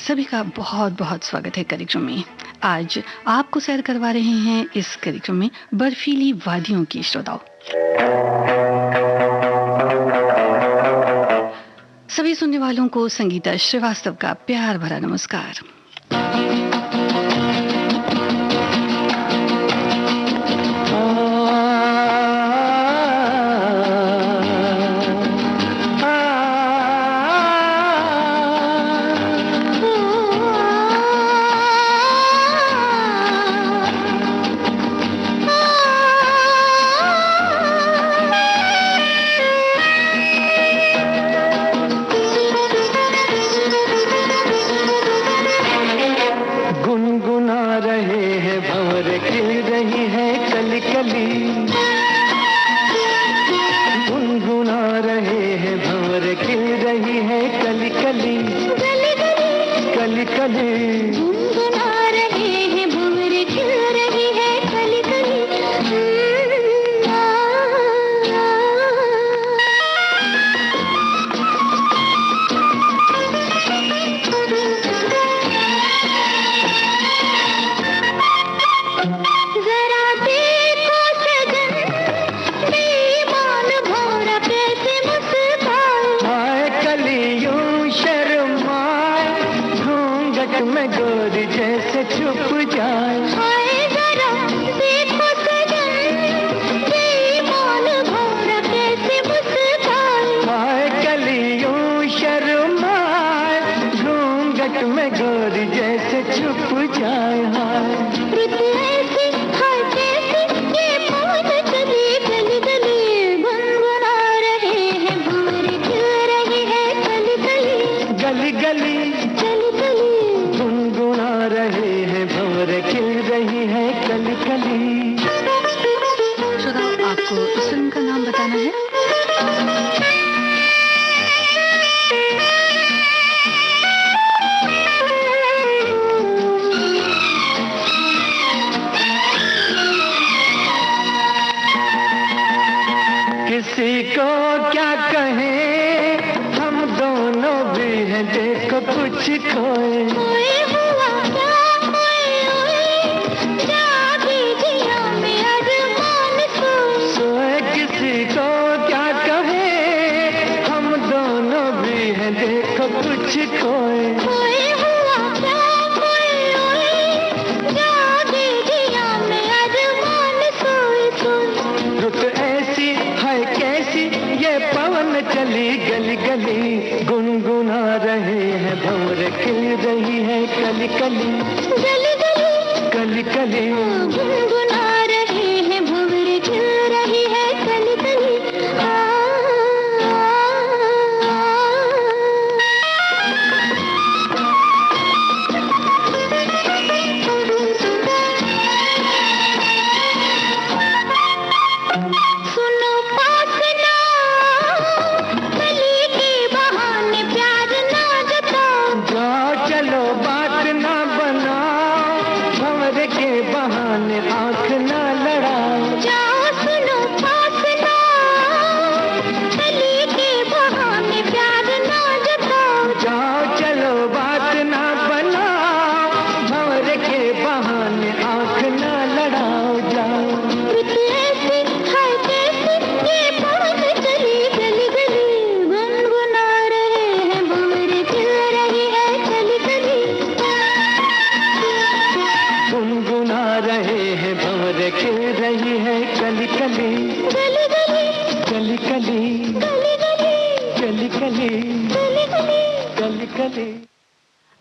सभी का बहुत बहुत स्वागत है कार्यक्रम में। आज आपको सैर करवा रहे हैं इस कार्यक्रम में बर्फीली वादियों की श्रोताओं। सभी सुनने वालों को संगीता श्रीवास्तव का प्यार भरा नमस्कार।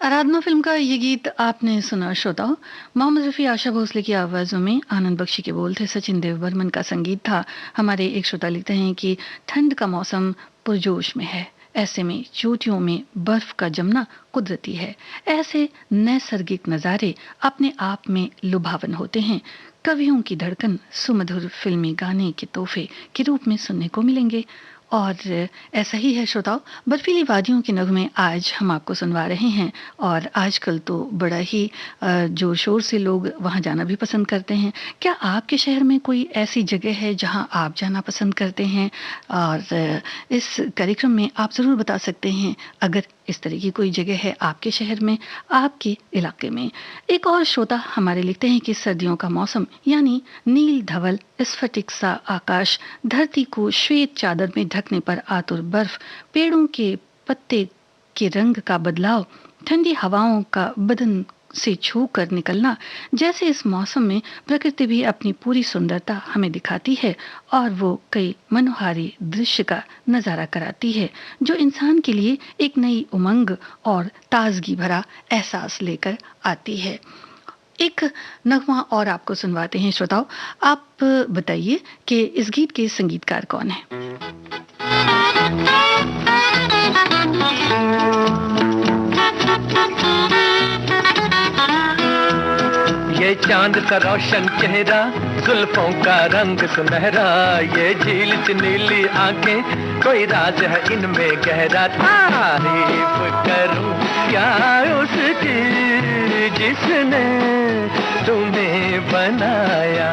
आराधना फिल्म का ये गीत आपने सुना श्रोताओं। मोहम्मद रफ़ी, आशा भोसले की आवाज़ों में आनंद बख्शी के बोल थे, सचिन देव बर्मन का संगीत था। हमारे एक श्रोता लिखते हैं कि ठंड का मौसम पुरजोश में है, ऐसे में चोटियों में बर्फ का जमना कुदरती है। ऐसे नैसर्गिक नज़ारे अपने आप में लुभावन होते हैं। कवियों की धड़कन सुमधुर फिल्मी गाने के तोहफे के रूप में सुनने को मिलेंगे। और ऐसा ही है श्रोताओं, बर्फीली वादियों के नगमे आज हम आपको सुनवा रहे हैं। और आजकल तो बड़ा ही जोर शोर से लोग वहाँ जाना भी पसंद करते हैं। क्या आपके शहर में कोई ऐसी जगह है जहाँ आप जाना पसंद करते हैं? और इस कार्यक्रम में आप ज़रूर बता सकते हैं अगर इस तरह की कोई जगह है आपके शहर में, आपके इलाके में? एक और श्रोता हमारे लिखते हैं कि सर्दियों का मौसम यानी नील धवल स्फटिक सा आकाश, धरती को श्वेत चादर में ढकने पर आतुर बर्फ, पेड़ों के पत्ते के रंग का बदलाव, ठंडी हवाओं का बदन से छू कर निकलना, जैसे इस मौसम में प्रकृति भी अपनी पूरी सुंदरता हमें दिखाती है और वो कई मनोहारी दृश्य का नजारा कराती है जो इंसान के लिए एक नई उमंग और ताजगी भरा एहसास लेकर आती है। एक नगमा और आपको सुनवाते हैं श्रोताओं। आप बताइए कि इस गीत के संगीतकार कौन है? ये चांद का रोशन चेहरा, जुल्फों का रंग सुनहरा, ये झील सी नीली आंखें, कोई राज है इनमें गहरा। तारीफ करूं क्या उसकी जिसने तुम्हें बनाया।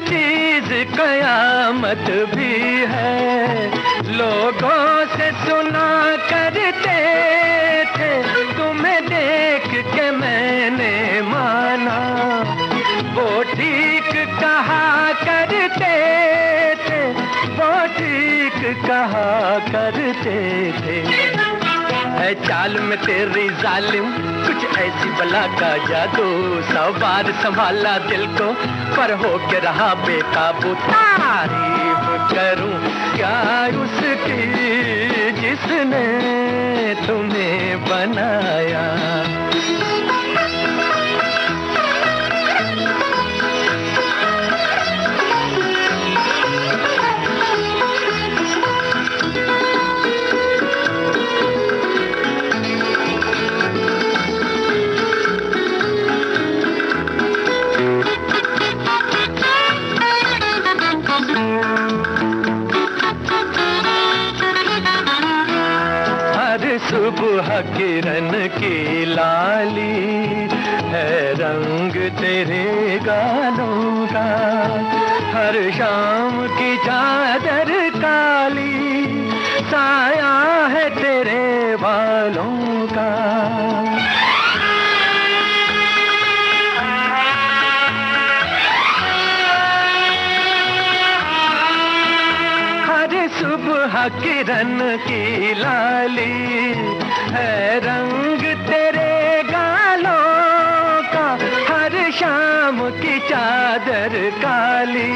चीज कयामत भी है, लोगों से सुना करते थे, तुम्हें देख के मैंने माना, वो ठीक कहा करते थे, वो ठीक कहा करते थे। है चाल में तेरी जालिम कुछ ऐसी बला का जादू, 100 बार संभाला दिल को पर हो के रहा बेकाबू। तारीफ करूं क्या उसकी जिसने तुम्हें बनाया। सुबह किरण की लाली है रंग तेरे गालों का, हर शाम की चादर काली साया है तेरे बालों का। हर सुबह किरण की लाली है रंग तेरे गालों का, हर शाम की चादर काली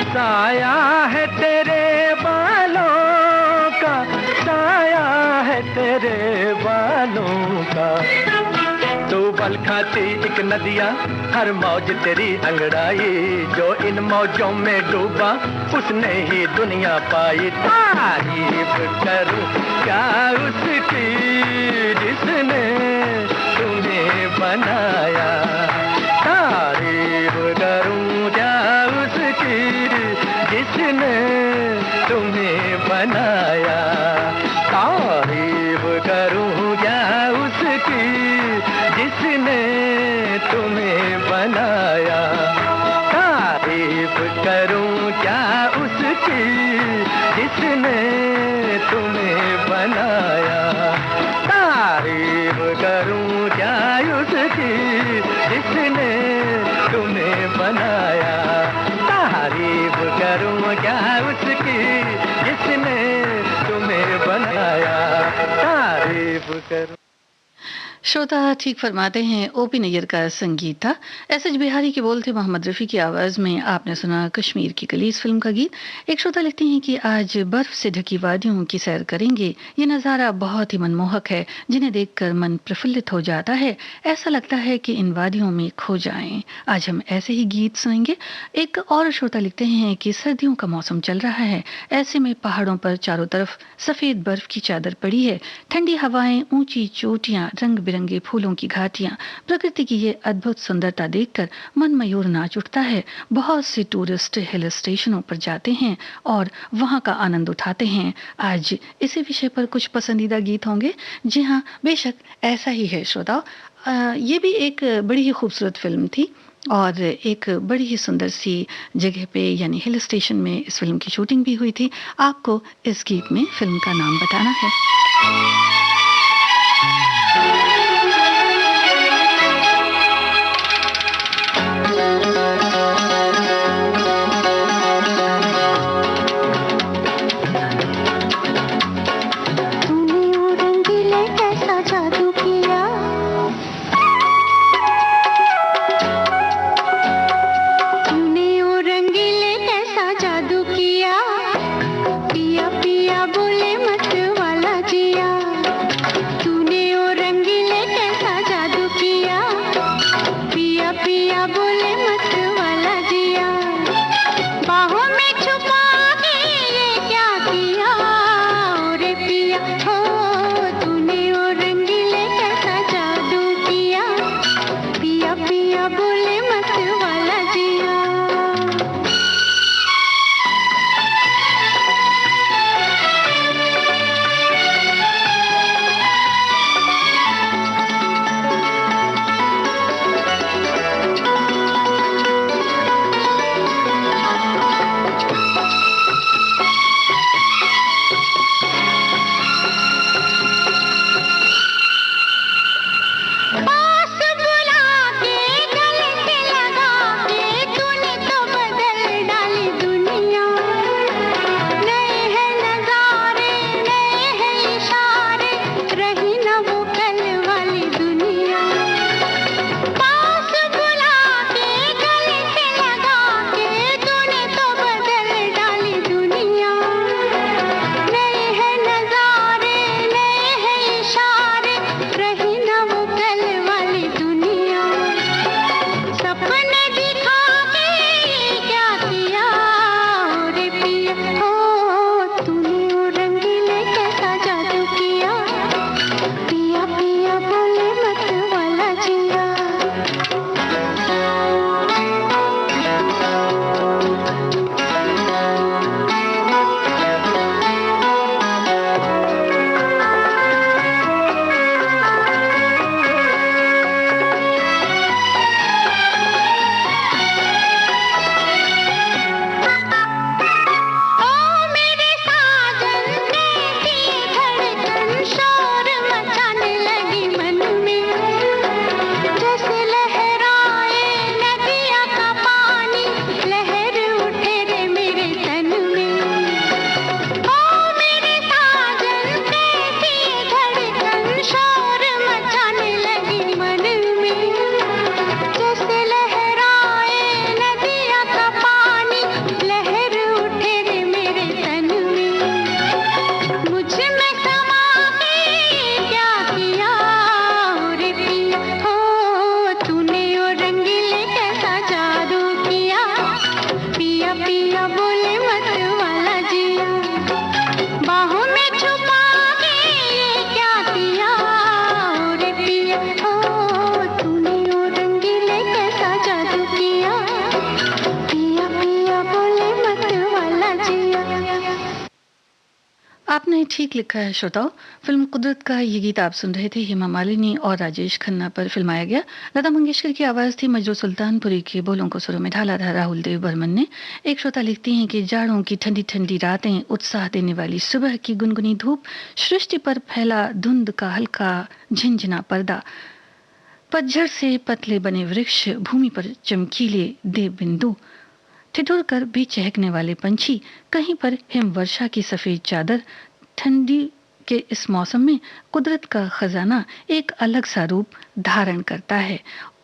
साया है तेरे बालों का, साया है तेरे बालों का। तू बल खाती एक नदिया, हर मौज तेरी अंगड़ाई, जो इन मौजों में डूबा उसने ही दुनिया पाई। तारीफ करूं क्या उसकी जिसने तुम्हें बनाया। तारीफ करूं क्या उसकी जिसने तुम्हें बनाया। तारीफ करूं क्या उसकी जिसने तुम्हें बनाया। तारीफ करूं क्या उसकी जिसने तुम्हें बनाया। तारीफ करूं क्या उसकी जिसने तुम्हें बनाया। तारीफ करूं क्या उसकी जिसने तुम्हें बनाया। तारीफ करूं। श्रोता ठीक फरमाते हैं, ओपी नैयर का संगीत था, एस.एच. बिहारी के बोल थे, मोहम्मद रफ़ी की आवाज़ में आपने सुना कश्मीर की कली इस फिल्म का गीत। एक श्रोता लिखते हैं कि आज बर्फ से ढकी वादियों की सैर करेंगे, ये नज़ारा बहुत ही मनमोहक है, जिन्हें देखकर मन प्रफुल्लित हो जाता है, ऐसा लगता है कि इन वादियों में खो जाएं। आज हम ऐसे ही गीत सुनेंगे। एक और श्रोता लिखते हैं कि सर्दियों का मौसम चल रहा है, ऐसे में पहाड़ों पर चारों तरफ सफ़ेद बर्फ की चादर पड़ी है, ठंडी हवाएं, ऊंची चोटियां, रंग बिरंगे फूलों की घाटियां, प्रकृति की ये अद्भुत सुंदरता देखकर मन मयूर नाच उठता है। बहुत से टूरिस्ट हिल स्टेशनों पर जाते हैं और वहां का आनंद उठाते हैं। आज इसी विषय पर कुछ पसंदीदा गीत होंगे। जी हाँ, बेशक ऐसा ही है श्रोताओ। ये भी एक बड़ी ही खूबसूरत फिल्म थी, और एक बड़ी ही सुंदर सी जगह पे यानी हिल स्टेशन में इस फिल्म की शूटिंग भी हुई थी। आपको इस गीत में फिल्म का नाम बताना है। आपने ठीक लिखा है श्रोताओ। फिल्म कुदरत का ये गीत आप सुन रहे थे, हेमा मालिनी और राजेश खन्ना पर फिल्माया गया। लता मंगेशकर की आवाज़ थी, मजरू सुल्तानपुरी के बोलों को सुरों में ढाला था राहुल देव बर्मन ने। एक श्रोता लिखती हैं कि जाड़ों की ठंडी ठंडी रातें, उत्साह देने वाली सुबह की गुनगुनी धूप, सृष्टि पर फैला धुंध का हल्का झिनझिना पर्दा, पतझड़ से पतले बने वृक्ष, भूमि पर चमकीले देव बिंदु, ठिठुर कर भी चहकने वाले पंछी, कहीं पर हिमवर्षा की सफेद चादर। ठंडी के इस मौसम में कुदरत का खजाना एक अलग सा रूप धारण करता है।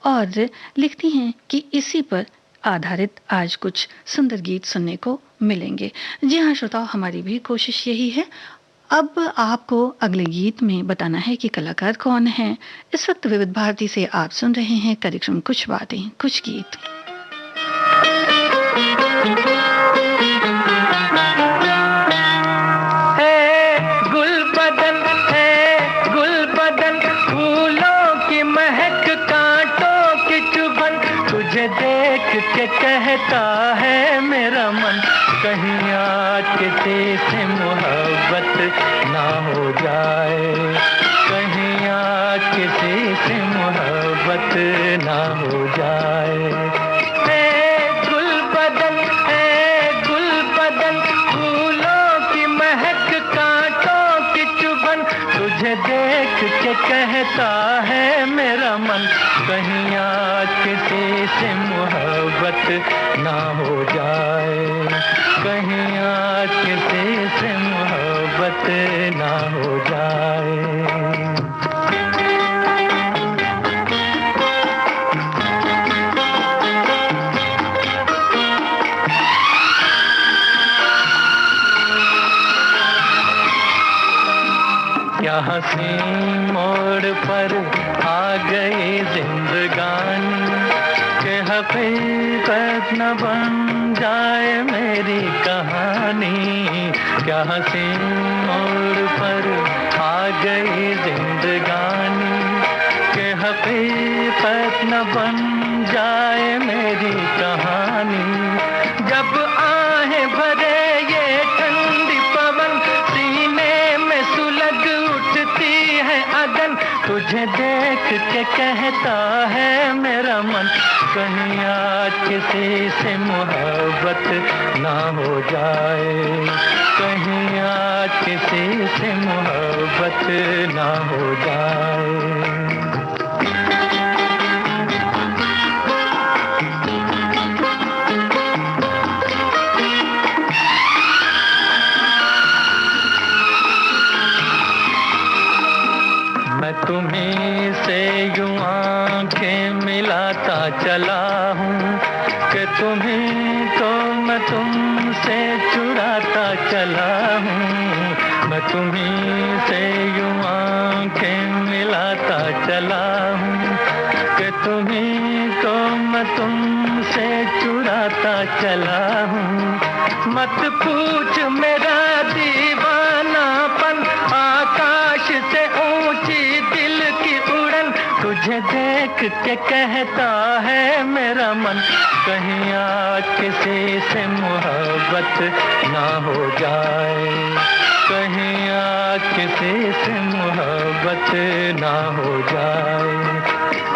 और लिखती हैं कि इसी पर आधारित आज कुछ सुंदर गीत सुनने को मिलेंगे। जी हाँ श्रोताओ, हमारी भी कोशिश यही है। अब आपको अगले गीत में बताना है कि कलाकार कौन है। इस वक्त विविध भारती से आप सुन रहे हैं कार्यक्रम कुछ बातें कुछ गीत। देख के कहता है मेरा मन, कहीं आज किसी से मोहब्बत ना हो जाए, कहीं आज किसी से मोहब्बत ना हो जाए। के कहता है मेरा मन, कहीं आज किसी से मोहब्बत ना हो जाए, कहीं आज किसी से मोहब्बत ना हो जाए। क्या हंसी मोड़ पर आ गई जिंदगानी, के हकीकत न बन जाए मेरी कहानी। क्या हंसी मोड़ पर आ गई जिंदगानी, के हकीकत न बन जाए मेरी कहानी। जब आहें भरे ये ठंडी पवन, सीने में सुलग उठती है अगन, तुझे देख के कहता है मेरा मन, कहीं आज किसी से मोहब्बत ना हो जाए, कहीं आज किसी से मोहब्बत ना हो जाए। मैं तुम्हीं से यूं आंखें मिलाता चला हूँ, कि तुम्हीं को मैं तुमसे चुराता चला हूँ। मैं तुम्हीं से यूं आंखें मिलाता चला हूँ, कि तुम्हीं को मैं तुमसे चुराता चला हूँ। मत पूछ मेरा दीवानापन, आकाश से ऊंची दिल की उड़न, तुझे देख के कहता है मेरा मन, कहीं आज किसी से मोहब्बत ना हो जाए, कहीं आज किसी से मोहब्बत ना हो जाए।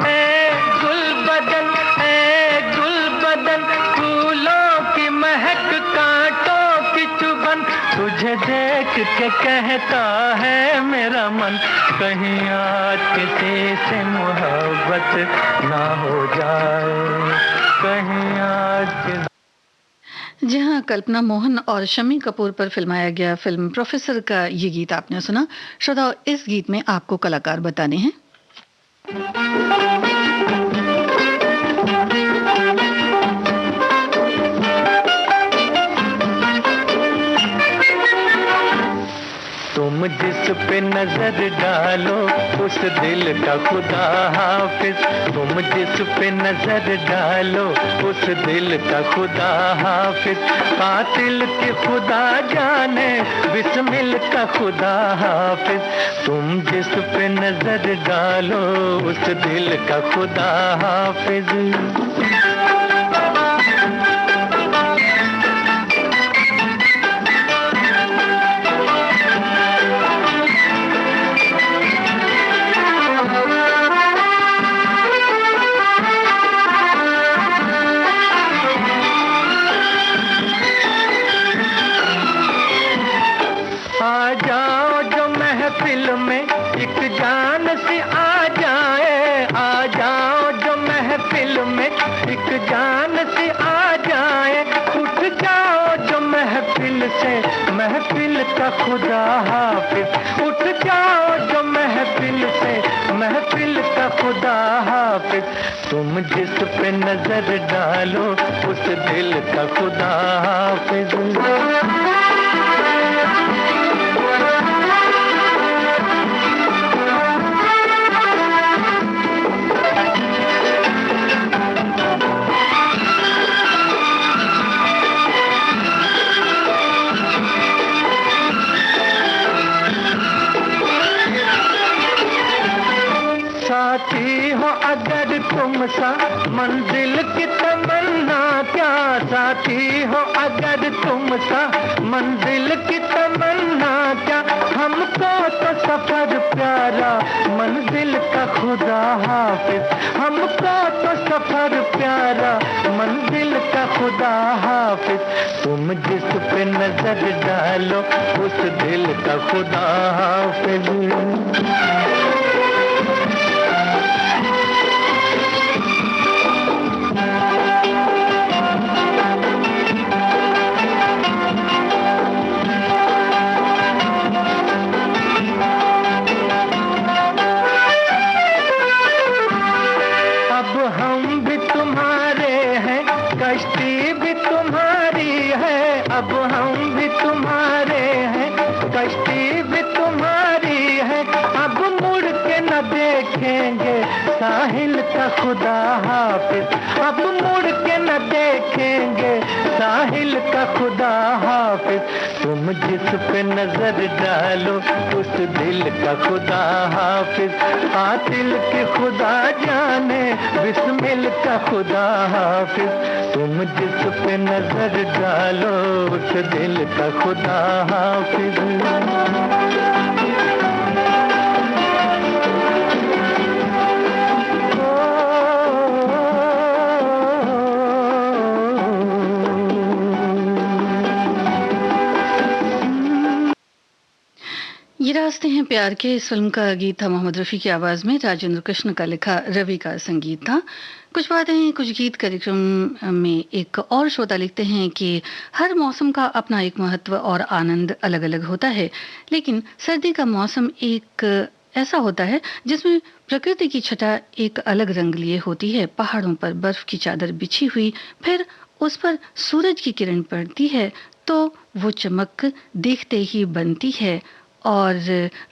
ए गुलबदन, ए गुलबदन, फूलों की महक कांटों की चुभन, तुझे देख के कहता है मेरा मन, कहीं आज किसी से मोहब्बत ना हो जाए, कहीं आज। जी हाँ, कल्पना मोहन और शम्मी कपूर पर फिल्माया गया फिल्म प्रोफेसर का ये गीत आपने सुना। श्रोताओ, इस गीत में आपको कलाकार बताने हैं। तुम जिस पे नजर डालो उस दिल का खुदा हाफिज, तुम जिस पे नजर डालो उस दिल का खुदा हाफिज, कातिल के खुदा जाने बिस्मिल का खुदा हाफिज। तुम जिस पे नजर डालो उस दिल का खुदा हाफिज। आ जाओ जो महफिल में एक जान सी आ जाए, आ जाओ जो महफिल में एक जान सी आ जाए, उठ जाओ जो महफिल से महफिल का खुदा हाफिज, उठ जाओ जो महफिल से महफिल का खुदा हाफिज। तुम जिस पे नजर डालो उस दिल का खुदा हाफिज। साथी हो अगर तुम सा मंजिल की तमन्ना क्या, साथी हो अगर तुम सा मंजिल की तमन्ना क्या, हमको तो सफर प्यारा मंजिल का खुदा हाफिज, हमको तो सफर प्यारा मंजिल का खुदा हाफिज। तुम जिस पे नजर डालो उस दिल का खुदा हाफिज। भी तुम्हारी है, अब हम भी तुम्हारे हैं, कश्ती भी तुम्हारी है, अब मुड़ के न देखेंगे साहिल का खुदा हाफिज, अब मुड़ के न देखेंगे साहिल का खुदा हाफिज, तुम जिस पे नजर डालो उस दिल का खुदा हाफिज, कातिल के खुदा जाने बिस्मिल का खुदा हाफिज, तुम जिस पे नजर डालो उस दिल का खुदा हाफिज। ये रास्ते हैं प्यार के, इस फिल्म का गीत था मोहम्मद रफ़ी की आवाज़ में, राजेंद्र कृष्ण का लिखा, रवि का संगीत था। कुछ बातें कुछ गीत कार्यक्रम में एक और श्रोता लिखते हैं कि हर मौसम का अपना एक महत्व और आनंद अलग अलग होता है, लेकिन सर्दी का मौसम एक ऐसा होता है जिसमें प्रकृति की छटा एक अलग रंग लिए होती है। पहाड़ों पर बर्फ की चादर बिछी हुई, फिर उस पर सूरज की किरण पड़ती है तो वो चमक देखते ही बनती है, और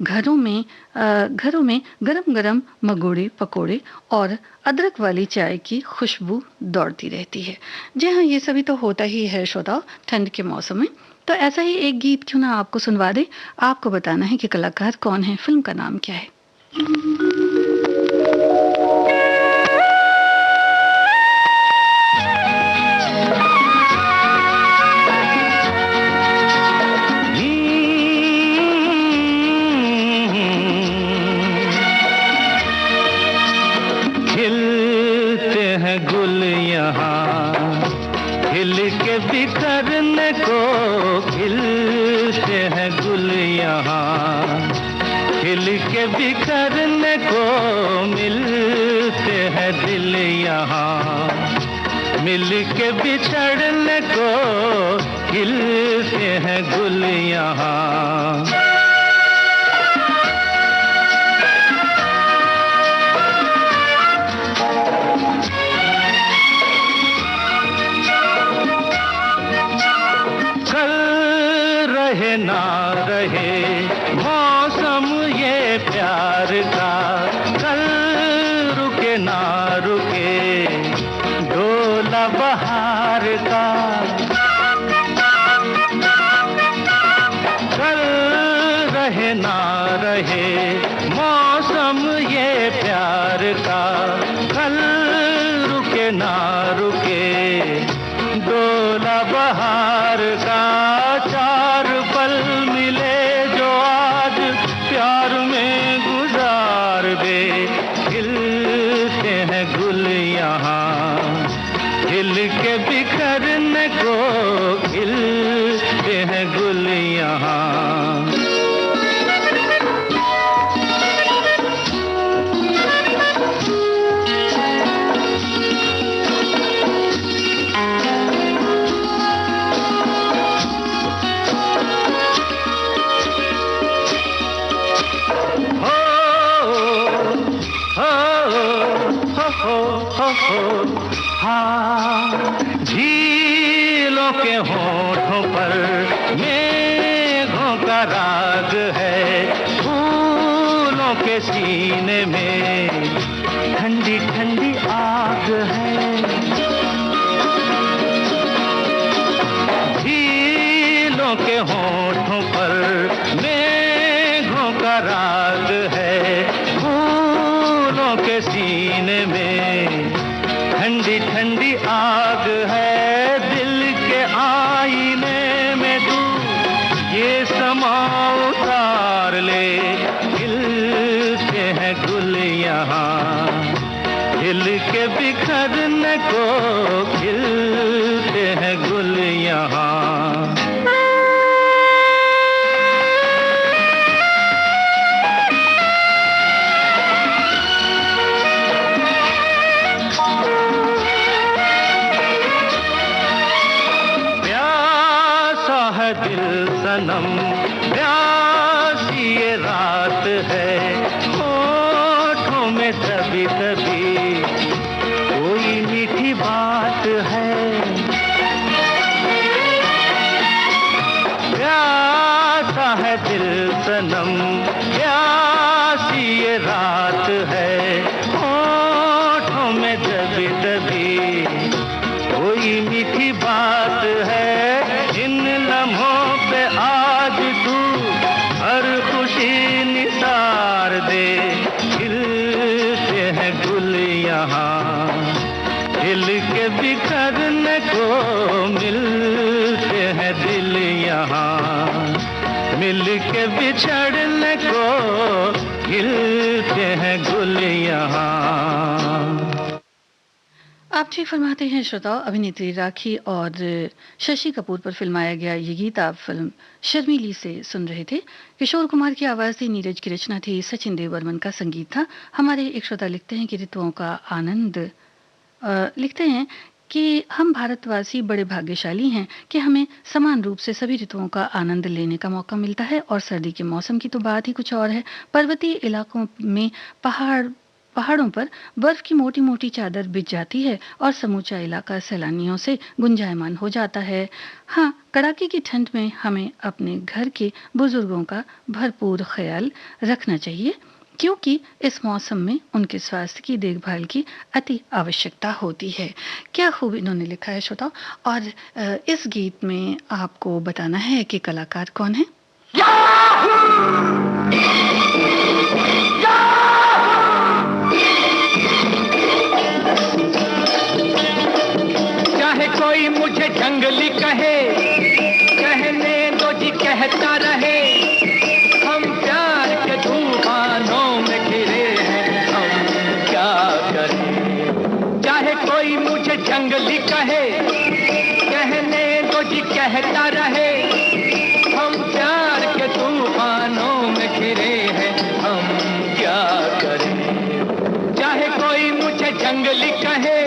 घरों में गरम गरम मगोड़े पकोड़े और अदरक वाली चाय की खुशबू दौड़ती रहती है। जी हाँ, ये सभी तो होता ही है श्रोताओ ठंड के मौसम में। तो ऐसा ही एक गीत क्यों ना आपको सुनवा दे। आपको बताना है कि कलाकार कौन है, फिल्म का नाम क्या है। बिखरने को खिलते हैं गुल यहाँ, खिल के बिखरने को मिलते हैं दिल यहाँ, मिल के बिछड़ने को खिलते हैं गुल यहाँ। ना रहे मौसम ये प्यार का, कल रुके ना रुके डोला बहार का, कल रहे ना रहे मौसम ये प्यार का, कल रुके ना रुके डोला बहार का। चार पल मिले जो आज प्यार में गुजार दे, खिलते हैं गुल यहाँ, खिल के बिखरने को खिलते हैं गुल यहाँ। हाँ, झीलों के होठों पर मेघों का राग है, फूलों के सीने में ठंडी ठंडी आग है, झीलों के होठों पर मेघों का राग है, फूलों के सीने में ठंडी ठंडी आग है। दिल के आईने में तू ये समा उतार ले, खिलते हैं गुल यहाँ, खिल के बिखरने को खिलते हैं गुल यहाँ। दिल सनम प्यासी ये रात है, होठों में तभी तभी कोई मीठी बात है, बात है इन लम्हों पे आज तू हर खुशी निसार दे। खिलते हैं गुल यहाँ खिल के बिखरने को मिलते हैं दिल यहाँ मिल के बिछड़ने को खिलते हैं गुल यहाँ। आप ठीक फरमाते हैं श्रोताओ। अभिनेत्री राखी और शशि कपूर पर फिल्माया गया ये गीत आप फिल्म शर्मीली से सुन रहे थे। किशोर कुमार की आवाज थी, नीरज की रचना थी, सचिन देव बर्मन का संगीत था। हमारे एक श्रोता लिखते हैं कि ऋतुओं का आनंद लिखते हैं कि हम भारतवासी बड़े भाग्यशाली हैं कि हमें समान रूप से सभी ऋतुओं का आनंद लेने का मौका मिलता है। और सर्दी के मौसम की तो बात ही कुछ और है। पर्वतीय इलाकों में पहाड़ों पर बर्फ की मोटी मोटी चादर बिछ जाती है और समूचा इलाका सैलानियों से गुंजायमान हो जाता है। हाँ, कड़ाके की ठंड में हमें अपने घर के बुजुर्गों का भरपूर ख्याल रखना चाहिए क्योंकि इस मौसम में उनके स्वास्थ्य की देखभाल की अति आवश्यकता होती है। क्या खूब इन्होंने लिखा है श्रोताओ। और इस गीत में आपको बताना है कि कलाकार कौन है। चाहे कोई मुझे जंगली कहे, कहने दो जी कहता रहे, हम प्यार के तूफानों में घिरे हैं, हम क्या करें। चाहे कोई मुझे जंगली कहे, कहने दो जी कहता रहे, हम प्यार के तूफानों में घिरे हैं, हम क्या करें। चाहे कोई मुझे जंगली कहे,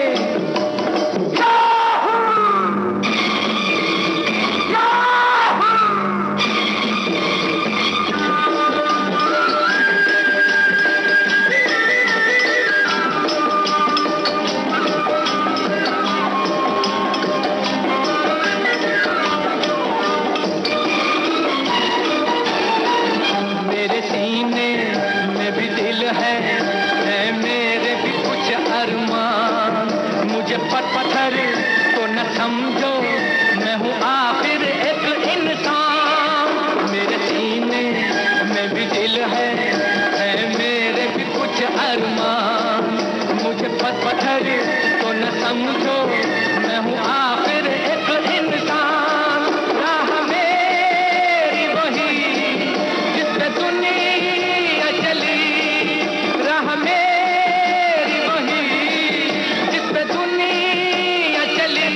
समझो मैं हूँ आखिर एक इंसान। मेरे सीने में भी दिल है मेरे भी कुछ अरमान। मुझे पत्थर तो न समझो मैं हूँ आखिर एक इंसान। राह मेरी वही जिस पे दुनिया चली, राह मेरी वही जिस पे दुनिया चली।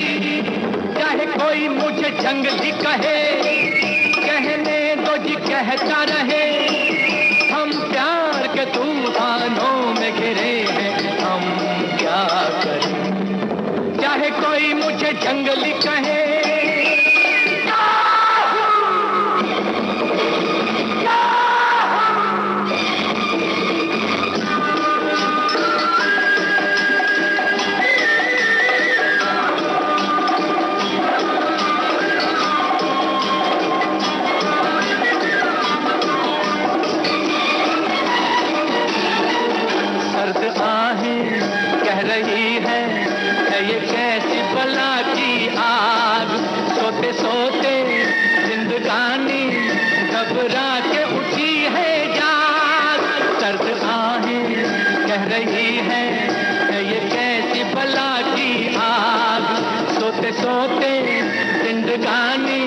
चाहे कोई मुझे जंगली कहे, कहने दो जी कहता रहे, हम प्यार के तूफानों में घिरे हैं, हम क्या करें। चाहे कोई मुझे जंगली कहे, ये कैसी बला की आग। सोते सोते जिंदगानी घबरा के उठी है जाग। सर्द आहें कह रही है ये कैसी बला की आग। सोते सोते जिंदगानी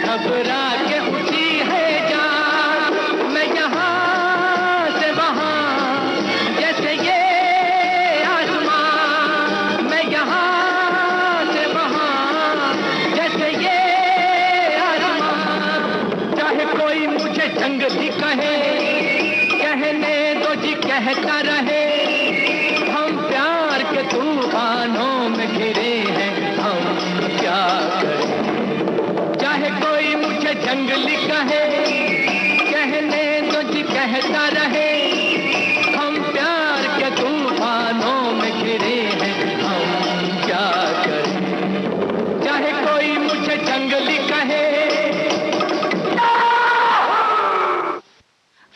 घबरा के उठी है जाग। मैं यहाँ से वहाँ जैसे ये जंगली कहे, कहने दो जी कहता रहे, हम प्यार के तूफानों में घिरे हैं, हम क्या करें। चाहे कोई मुझे जंगली कहे, कहने दो जी कहता रहे, हम प्यार के तूफानों में घिरे हैं, हम क्या करें। चाहे कोई मुझे जंगली कहे।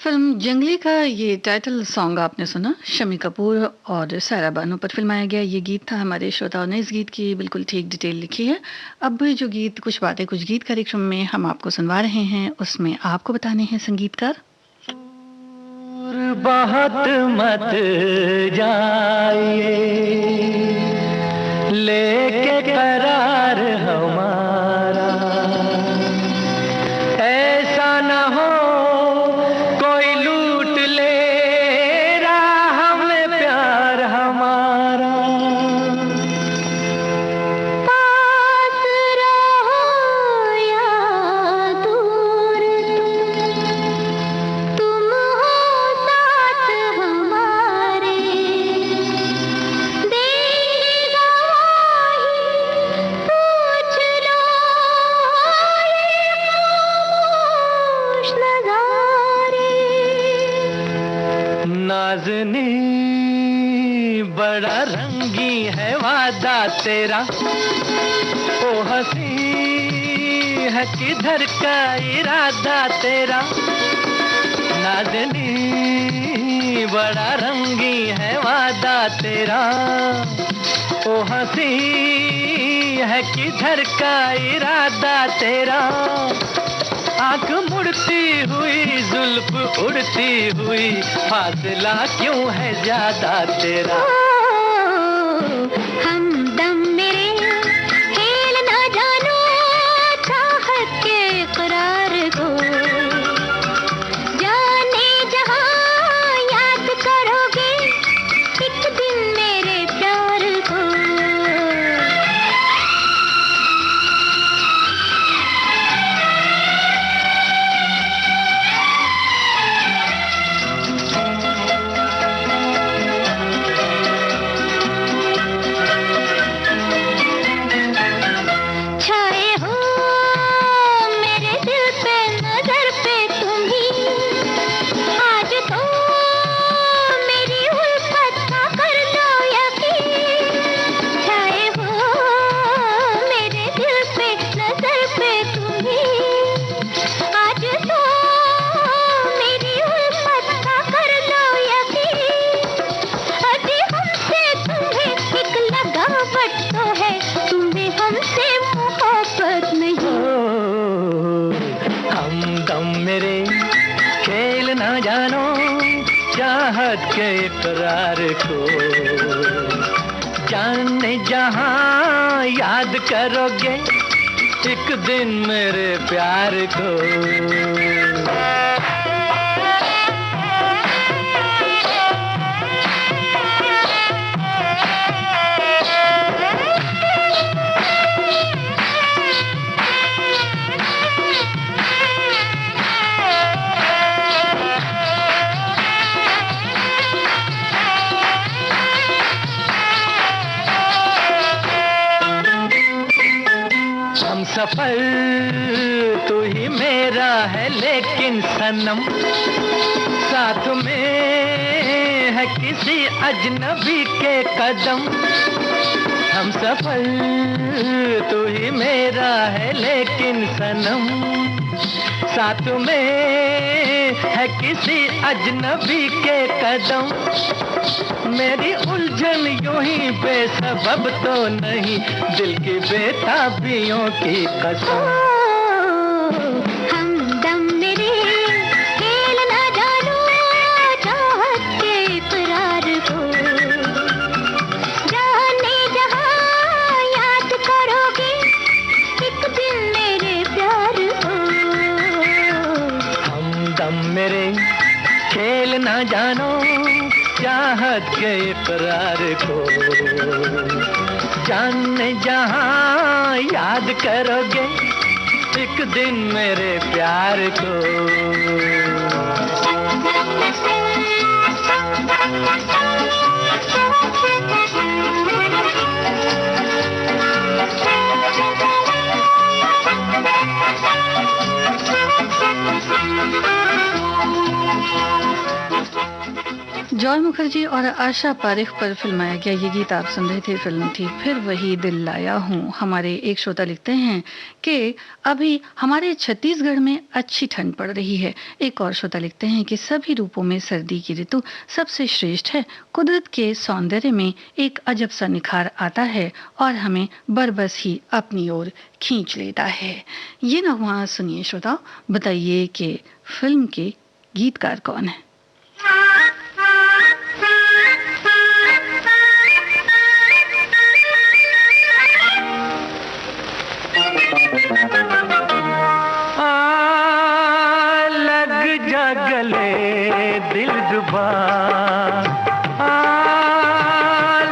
फिल्म जंगली का ये टाइटल सॉन्ग आपने सुना, शम्मी कपूर और सायरा बानो पर फिल्माया गया ये गीत था। हमारे श्रोताओं ने इस गीत की बिल्कुल ठीक डिटेल लिखी है। अब जो गीत कुछ बातें कुछ गीत कार्यक्रम में हम आपको सुनवा रहे हैं, उसमें आपको बताने हैं संगीतकार। बहुत मत जाइए, लेके करार हमारा, ऐसा न हो कोई लूट ले राह में प्यार हमारा। पास रहो या दूर, तुम हो साथ हमारे, देंगे गवाही पूछ लो ये खामोश नज़ारे। नाज़नी बड़ा रंगी है वादा तेरा, ओ हंसी है किधर का इरादा तेरा। नाज़नी बड़ा रंगी है वादा तेरा, ओ हंसी है किधर का इरादा तेरा। आंख मुड़ती हुई जुल्फ उड़ती हुई, फासला क्यों है ज्यादा तेरा। हमदम मेरे खेल ना जानो चाहत के इकरार को, जाने जहां याद करोगे एक दिन मेरे प्यार को। छाए हो मेरे दिल पे नजर पे तुम ही, आज तो मेरी उल्फत का कर लो यकीन। छाए हो मेरे दिल पे नजर पे तुम ही, आज तो मेरी उल्फत का कर लो यकीन। अजी हमसे तुम्हें एक लगावट तो है, तुम्हें हमसे मोहब्बत नहीं। हमदम मेरे खेल ना जानो चाहत के इकरार को, जाने जहां याद करोगे एक दिन मेरे प्यार को। हम सफर तू ही मेरा है लेकिन सनम, साथ में है किसी अजनबी के कदम। हम सफर तू ही मेरा है लेकिन सनम, साथ में है किसी अजनबी के कदम। मेरी उलझन यूं ही बेसबब तो नहीं, दिल की बेताबियों की कसम। हमदम मेरे खेल ना जानो चाहत के इकरार को, जाने जहां याद करोगे एक दिन मेरे प्यार को। हमदम मेरे खेल ना जानो चाहत के इकरार को, जाने जहां याद करोगे एक दिन मेरे प्यार को। जॉय मुखर्जी और आशा पारेख पर फिल्माया गया ये गीत आप सुन रहे थे। फिल्म थी फिर वही दिल लाया हूँ। हमारे एक श्रोता लिखते हैं कि अभी हमारे छत्तीसगढ़ में अच्छी ठंड पड़ रही है। एक और श्रोता लिखते हैं कि सभी रूपों में सर्दी की ऋतु सबसे श्रेष्ठ है। कुदरत के सौंदर्य में एक अजब सा निखार आता है और हमें बरबस ही अपनी ओर खींच लेता है। ये नगमा सुनिए श्रोता, बताइए कि फिल्म के गीतकार कौन है। लग जा गले दिलरुबा,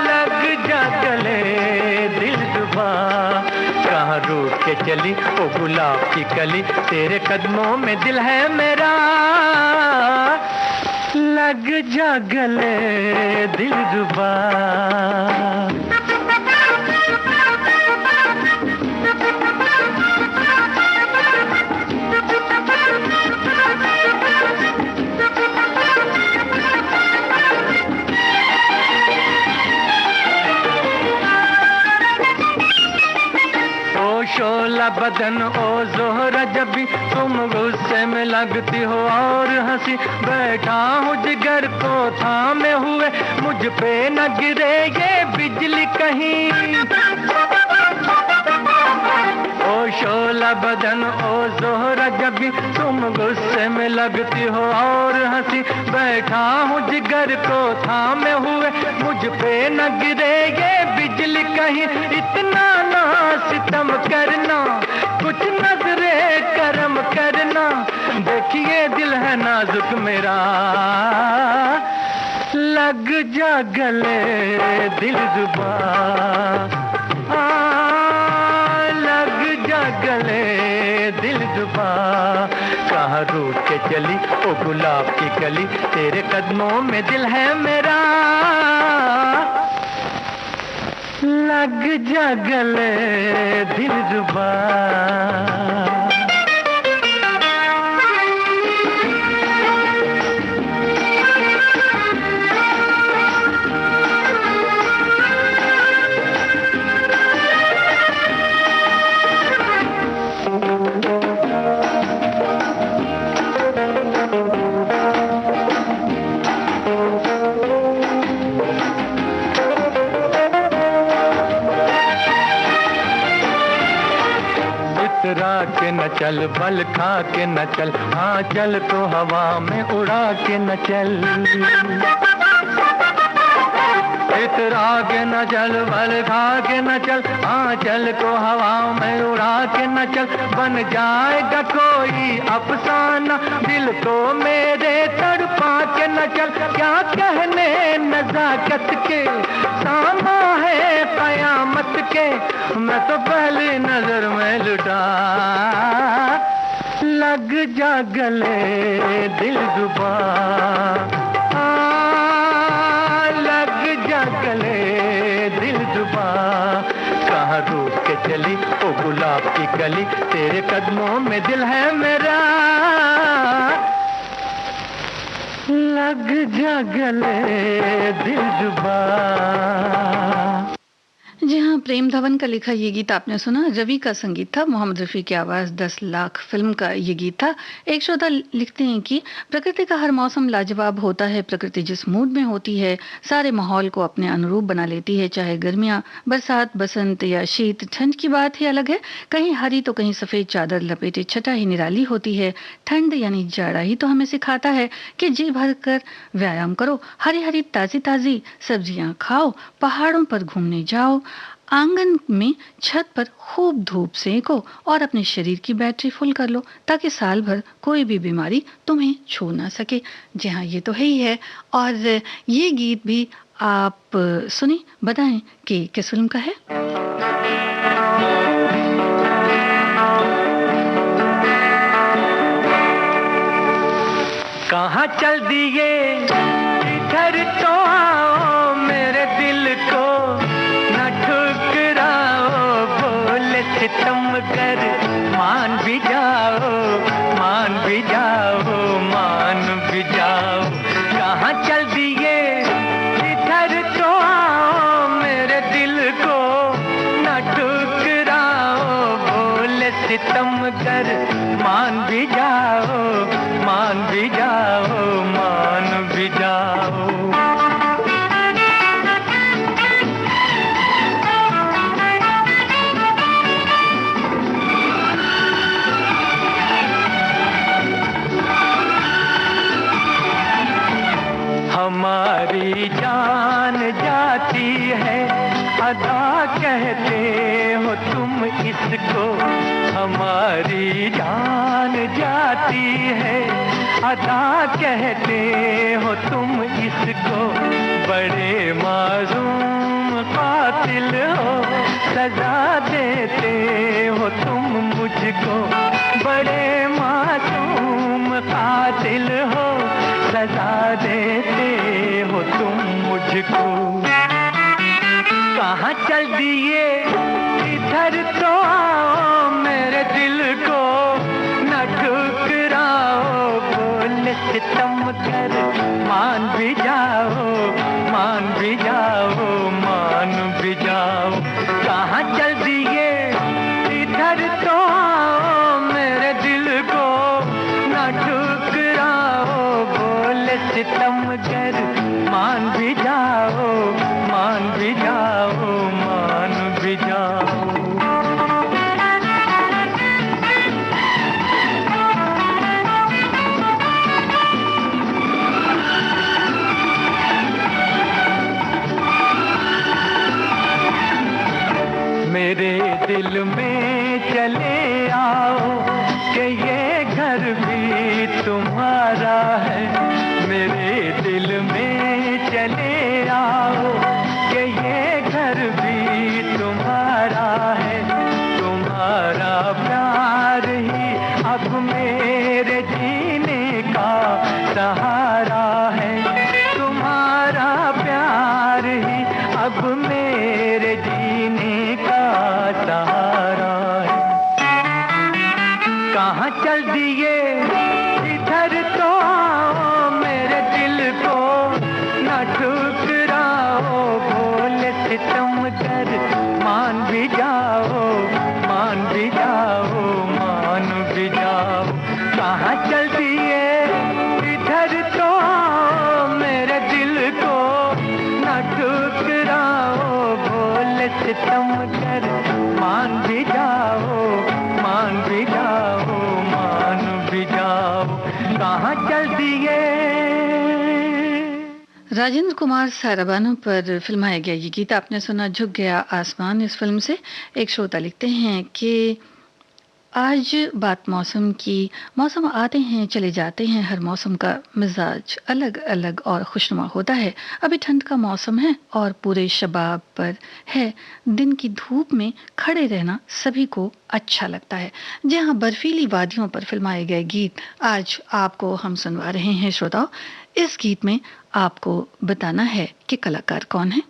लग जा गले दिलरुबा, कहाँ रूठ के चली ओ गुलाब की कली, तेरे कदमों में दिल है मेरा। लग जा गले दिलरुबा। शोला बदन ओ जोहरा जब भी तुम गुस्से में लगती हो और हंसी, बैठा हूँ जिगर को थामे हुए, मुझ पे न गिरे ये बिजली कहीं। ओ शोला बदन ओ जोहरा जब भी तुम गुस्से में लगती हो और हंसी, बैठा हूँ जिगर को थामे हुए, मुझ पे न गिरे ये बिजली कहीं। इतना ना सितम करना, कुछ नजरे करम करना, देखिए दिल है नाजुक मेरा। लग जा गले दिलरुबा, लग जा गले दिलरुबा, कहाँ रूठ के चली ओ गुलाब की कली, तेरे कदमों में दिल है मेरा। लग जा गले दिलरुबा। इतरा के न चल, बल खा के न चल, हाँ चल तो हवा में उड़ा के न चल। इतरा के न चल, बल खा के न चल, हाँ चल को हवा में उड़ा के न चल। बन जाएगा कोई अफसाना, दिल को मेरे तड़पा के न चल। क्या कहने नजाकत के, सामा है कयामत के, मैं तो पहली नजर में लुटा। लग जा गले दिलरुबा, लग जा गले दिलरुबा, कहाँ रूठ के चली ओ गुलाब की कली, तेरे कदमों में दिल है मेरा। लग जा गले दिलरुबा। जी हाँ, प्रेम धवन का लिखा ये गीत आपने सुना। रवि का संगीत था, मोहम्मद रफ़ी की आवाज़ 10 लाख फिल्म का ये गीत था। एक श्रोता लिखते हैं कि प्रकृति का हर मौसम लाजवाब होता है। प्रकृति जिस मूड में होती है सारे माहौल को अपने अनुरूप बना लेती है। चाहे गर्मियाँ, बरसात, बसंत या शीत, ठंड की बात ही अलग है। कहीं हरी तो कहीं सफ़ेद चादर लपेटे छटा ही निराली होती है। ठंड यानी जाड़ा ही तो हमें सिखाता है कि जी भर कर व्यायाम करो, हरी हरी ताज़ी ताज़ी सब्जियाँ खाओ, पहाड़ों पर घूमने जाओ, आंगन में छत पर खूब धूप सेको और अपने शरीर की बैटरी फुल कर लो ताकि साल भर कोई भी बीमारी तुम्हें छू ना सके। जी हाँ, ये तो है ही है। और ये गीत भी आप सुनी, बताएं कि किस फिल्म का है। कहाँ चल दिए इधर तो आओ, मेरे दिल को न ठुकराओ, बोले सितम कर मान भी जाओ, मान भी जाओ, मान भी जाओ। कहाँ चल दिए सितमगर मान भी जाओ, मान भी जाओ, मान भी जाओ। हमारी जान जाती है अदा कहते हो तुम इसको, हमारी जान जाती है अदा कहते हो तुम इसको। बड़े मासूम कातिल हो सजा देते हो तुम मुझको, बड़े मासूम कातिल हो सजा देते हो तुम मुझको। कहाँ चल दिए इधर तो आओ, मेरे दिल को न ठुकराओ। बोले सितमगर मान भी जाओ, मान भी जाओ, मान भी जाओ। कहाँ चल दिए इधर तो आओ, मेरे दिल को न ठुकराओ। बोले सितमगर मान भी जाओ, मान भी जाओ, मान भी जाओ। मेरे दिल में चले आओ कि ये घर भी तुम्हारा है। मेरे दिल में चले आओ कि ये घर भी तुम्हारा है। तुम्हारा प्यार ही अब मेरे जीने का सहारा है। तुम्हारा प्यार ही अब मेरे जीने का सहारा है। कहाँ चल दिए इधर तो आओ, मेरे दिल को न ठुकराओ। बोले सितमगर मान भी जाओ, मान भी जाओ, मान भी जाओ। कहाँ चल दिए इधर तो आओ, मेरे दिल को न ठुकराओ। बोले सितमगर मान भी जाओ, मान भी जाओ, मान भी जाओ। कहाँ चल दिए। राजेंद्र कुमार साराबानो पर फिल्माया गया ये गीत आपने सुना, झुक गया आसमान। इस फिल्म से एक श्रोता लिखते हैं कि आज बात मौसम की। मौसम आते हैं चले जाते हैं, हर मौसम का मिजाज अलग अलग और खुशनुमा होता है। अभी ठंड का मौसम है और पूरे शबाब पर है। दिन की धूप में खड़े रहना सभी को अच्छा लगता है। जहाँ बर्फीली वादियों पर फिल्माए गए गीत आज आपको हम सुनवा रहे हैं श्रोताओ। इस गीत में आपको बताना है कि कलाकार कौन है।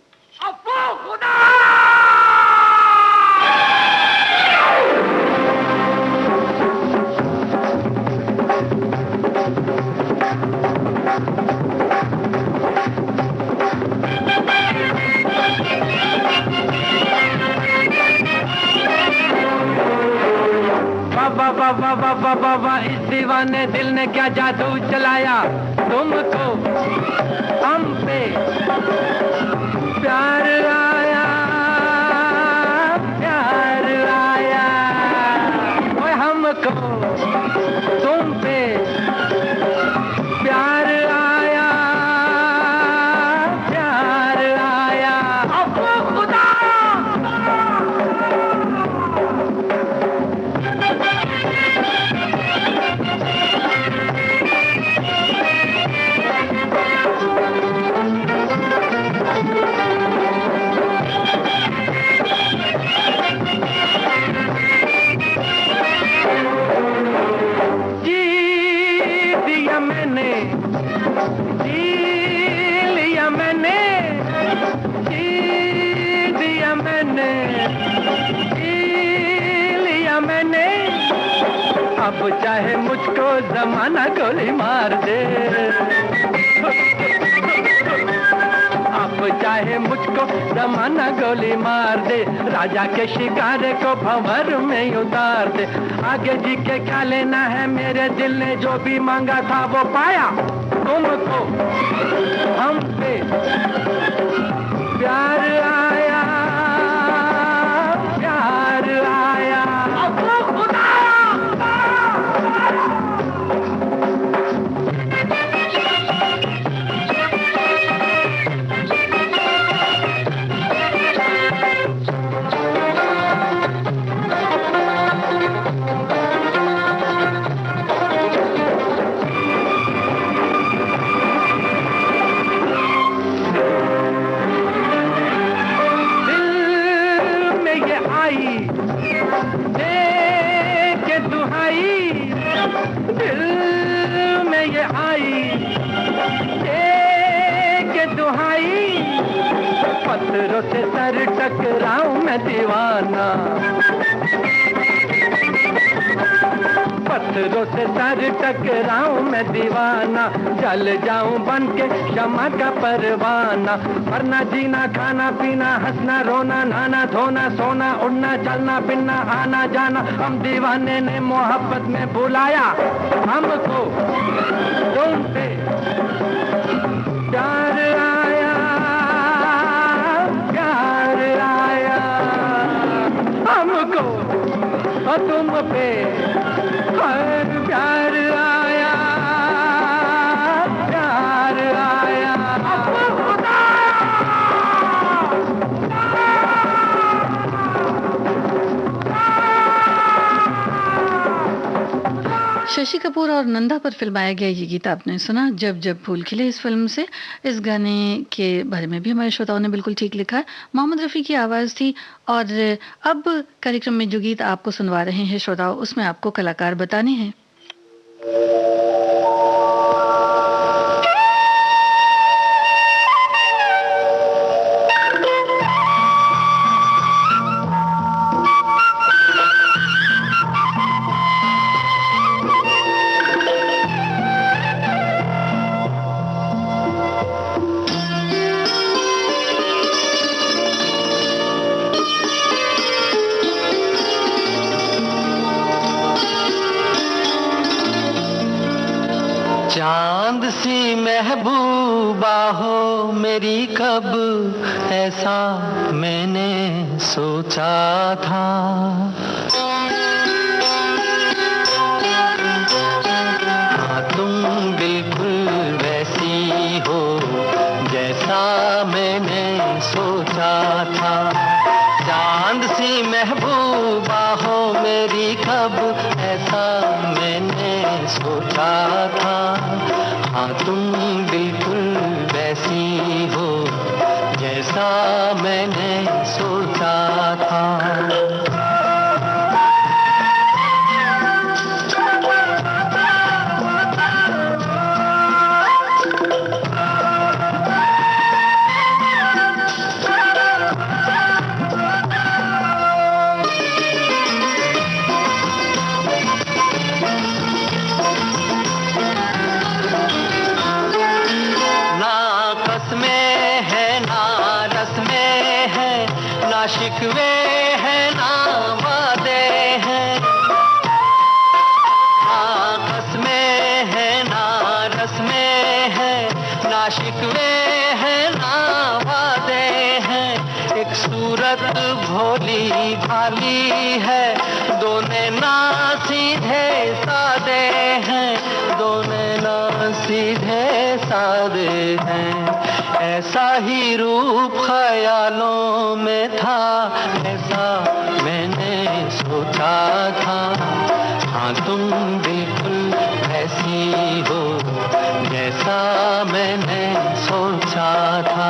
वाह वाह वाह वाह वाह, इस दीवाने दिल ने क्या जादू चलाया तुमको हम पे प्यार आया, प्यार आया। ओए हमको तुम पे प्यार आया, प्यार आया। अब खुदा अब चाहे मुझको जमाना गोली मार दे, अब अब चाहे मुझको जमाना गोली मार दे, राजा के शिकारे को भंवर में उतार दे। आगे जी के क्या लेना है, मेरे दिल ने जो भी मांगा था वो पाया। तुमको हम पे प्यार आया, प्यार आया। पत्थरों से सर टकराऊं मैं दीवाना, पत्थरों से सर टकराऊं मैं दीवाना, जल जाऊं बन के शमा का परवाना। मरना जीना खाना पीना हंसना रोना नहाना धोना सोना उड़ना चलना फिरना आना जाना, हम दीवाने ने मोहब्बत में बुलाया हमको। तुमसे प्यार आया, प्यार आया हमको और तुम पे हर प्यार आया, प्यार आया। शशि कपूर और नंदा पर फिल्माया गया ये गीत आपने सुना, जब जब फूल खिले, इस फिल्म से। इस गाने के बारे में भी हमारे श्रोताओं ने बिल्कुल ठीक लिखा है, मोहम्मद रफ़ी की आवाज़ थी। और अब कार्यक्रम में जो गीत आपको सुनवा रहे हैं श्रोताओं, उसमें आपको कलाकार बताने हैं। चांद सी महबूबा हो मेरी, कब ऐसा मैंने सोचा था। हाँ तुम बिल्कुल वैसी हो जैसा मैंने सोचा था। चांद सी महबूबा हो मेरी, कब ऐसा मैंने सोचा था। हाँ तुम बिल्कुल वैसी हो जैसा मैंने सोचा था। शिकवे हैं ना वादे हैं, ना कसमें हैं ना रस्में हैं, ना शिकवे हैं ना वादे हैं। एक सूरत भोली भाली है, दोनों ना सीधे सादे हैं, दोनों ना सीधे सादे हैं। ऐसा ही रूप ख्यालों में था, ऐसा मैंने सोचा था। हाँ तुम बिल्कुल ऐसी हो जैसा मैंने सोचा था।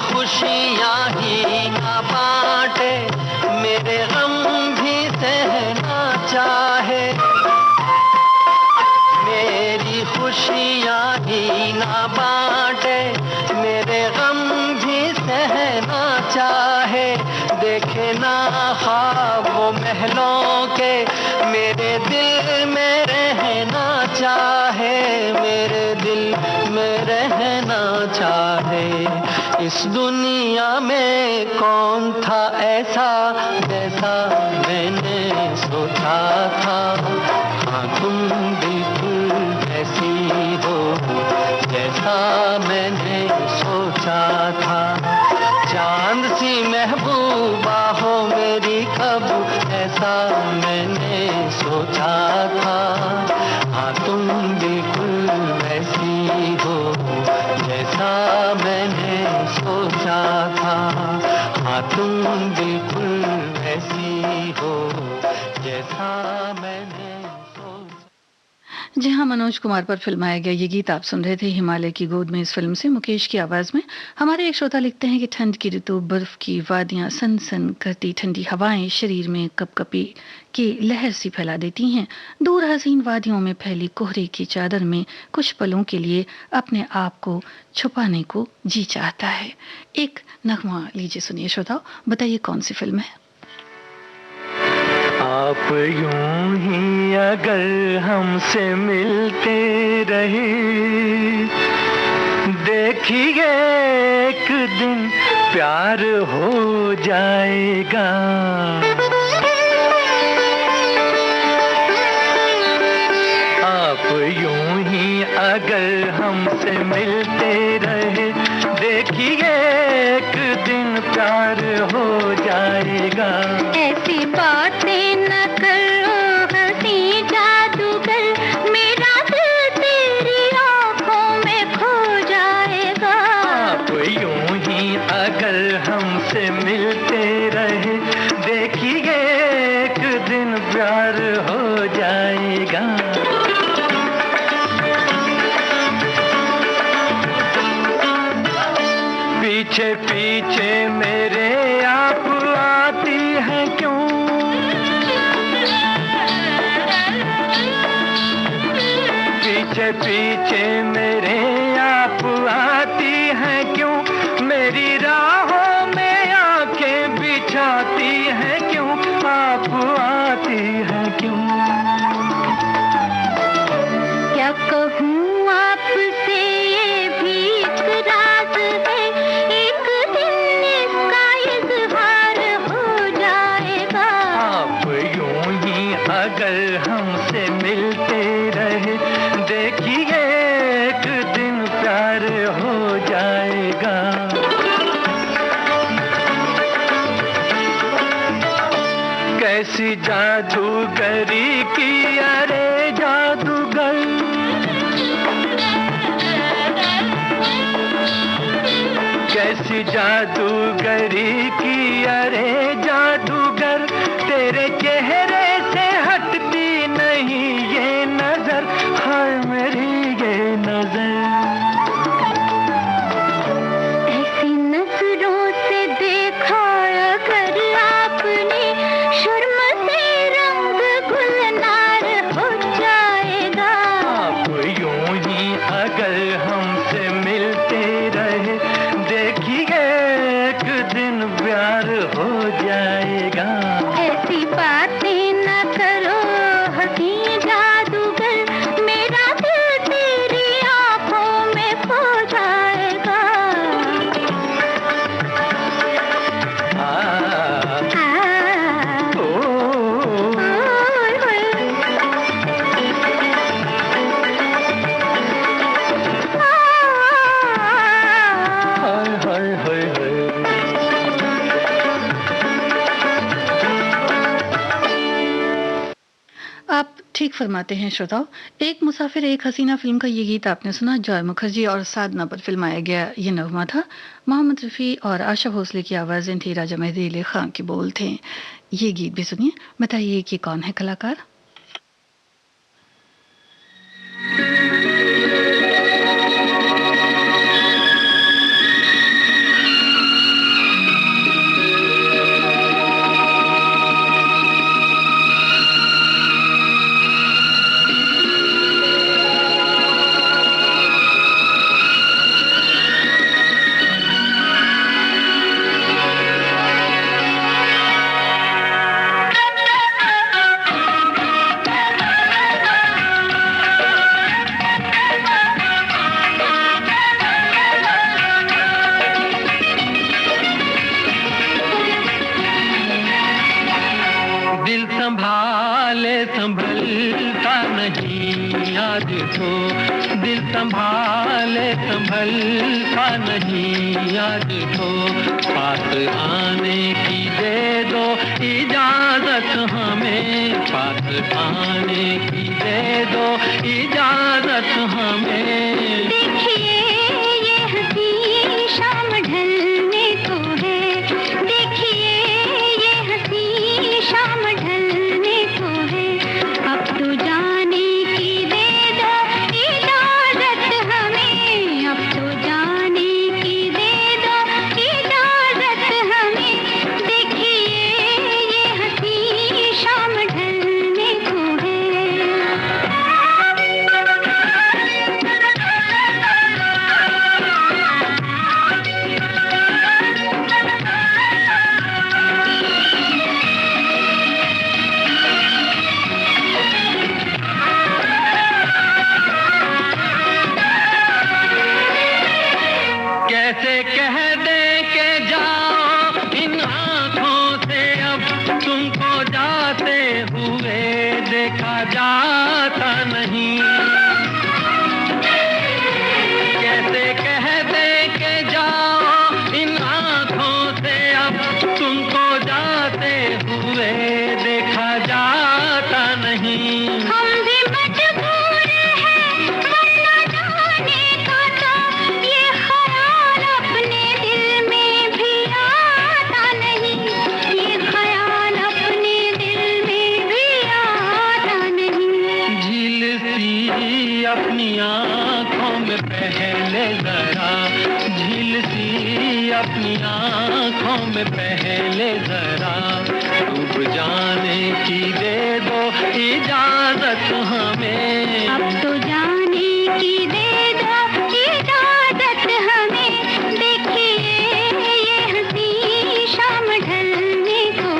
खुशियाँ ही ना बांटे, मेरे गम भी से मेरे गम भी सहना चाहे, देखे ना ख्वाब वो महलों के, मेरे दिल में रहना चाहे, मेरे दिल में रहना चाहे। इस दुनिया में कौन था ऐसा जैसा मैंने सोचा था, हाँ तुम बिल्कुल ऐसी हो जैसा मैंने सोचा था। चांद सी महबूबा हो मेरी कब ऐसा मैंने सोचा था, हाँ तुम बिल्कुल वैसी हो जैसा मैंने सोचा था, हाँ तुम बिल्कुल वैसी हो जैसा मैंने सोचा। जी हाँ, मनोज कुमार पर फिल्माया गया ये गीत आप सुन रहे थे हिमालय की गोद में, इस फिल्म से मुकेश की आवाज में। हमारे एक श्रोता लिखते हैं कि ठंड की ऋतु, बर्फ की वादियां, सन सन करती ठंडी हवाएं शरीर में कपकपी की लहर सी फैला देती हैं। दूर हसीन वादियों में फैली कोहरे की चादर में कुछ पलों के लिए अपने आप को छुपाने को जी चाहता है। एक नगमा लीजिए, सुनिए श्रोताओ, बताइए कौन सी फिल्म है। आप यूं ही अगर हमसे मिलते रहे, देखिए एक दिन प्यार हो जाएगा। आप यूं ही अगर हमसे मिलते रहे, देखिए एक दिन प्यार हो जाएगा। ऐसी बातें न करो हंसी जादूगर, मेरा दिल तेरी आंखों में खो जाएगा। आप यूं ही अगर हमसे मिलते रहे, देखिए एक दिन प्यार हो जाएगा। पीछे पीछे मेरे आप आती हैं क्यों, पीछे पीछे मेरे आप आती हैं क्यों, मेरी राहों में आंखें बिछाती हैं क्यों, आप आती हैं क्यों। क्या कहूँ आपसे ये भी एक राज है, एक दिन इसका इज़हार हो जाएगा। आप यूं ही अगर हमसे मिलते रहे, देखिए एक दिन प्यार हो जाएगा। कैसी जादूगरी की अरे जादूगर, कैसी जादूगरी की अरे जादूगर, तेरे चेहरे से हटती नहीं ये नजर, हाय मेरी ये नजर। ऐसी नजरों से देखा अगर आपने, शर्म से रंग गुलनार हो जाएगा। आप यूं ही अगर हमसे मिलते रहे, देखिए एक दिन प्यार हो जाएगा। ऐसी बातें न करो हंसी जादूगर, मेरा दिल तेरी आंखों में खो जाएगा। ओ, ओए होए। हाय हाय हाय हाय। आप ठीक फरमाते हैं श्रोताओ। एक मुसाफिर एक हसीना फिल्म का ये गीत आपने सुना। जॉय मुखर्जी और साधना पर फिल्माया गया ये नगमा था। मोहम्मद रफ़ी और आशा भोसले की आवाज़ें थी, राजा मेहदी अली खान के बोल थे। ये गीत भी सुनिए, बताइए कि कौन है कलाकार। का नहीं आज तो पास आने की दे दो इजाजत हमें, पास आने की दे दो इजाजत हमें। देखिए ये हंसी शाम ढलने को है, देखिए ये हंसी शाम ढलने को है, अब तो जाने की दे दो इजाजत हमें, अब तो जाने की दे दो इजाजत हमें। देखिए ये हंसी शाम ढलने को है। कैसे कह दे के जाओ इन आँखों से अब तुमको जाते हुए देखा जाता नहीं। कैसे कह दे के जाओ इन आँखों से अब तुमको जाते हुए देखा जाता नहीं। हम भी मजबूर हैं वरना जाने का तो ये ख्याल अपने दिल में भी आता नहीं, ये ख्याल अपने दिल में भी आता नहीं। झील सी अपनी आँखों में पहले जरा, झील सी अपनी आँखों में पहले जरा डूब जाने की दे दो इजाजत हमें। अब तो जाने की दे दो इजाजत हमें। देखिए ये हंसी शाम ढलने को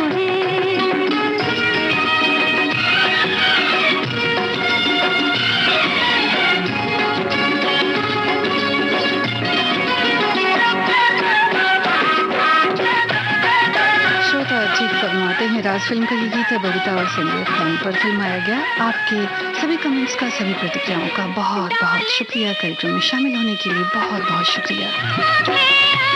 श्रोता ठीक फरमाते हैं, राज फिल्म का ये गीत है बबीता और संजय खान पर फिल्माया गया। आपके सभी कमेंट्स का, सभी प्रतिक्रियाओं का बहुत बहुत शुक्रिया। कार्यक्रम में शामिल होने के लिए बहुत बहुत शुक्रिया। है।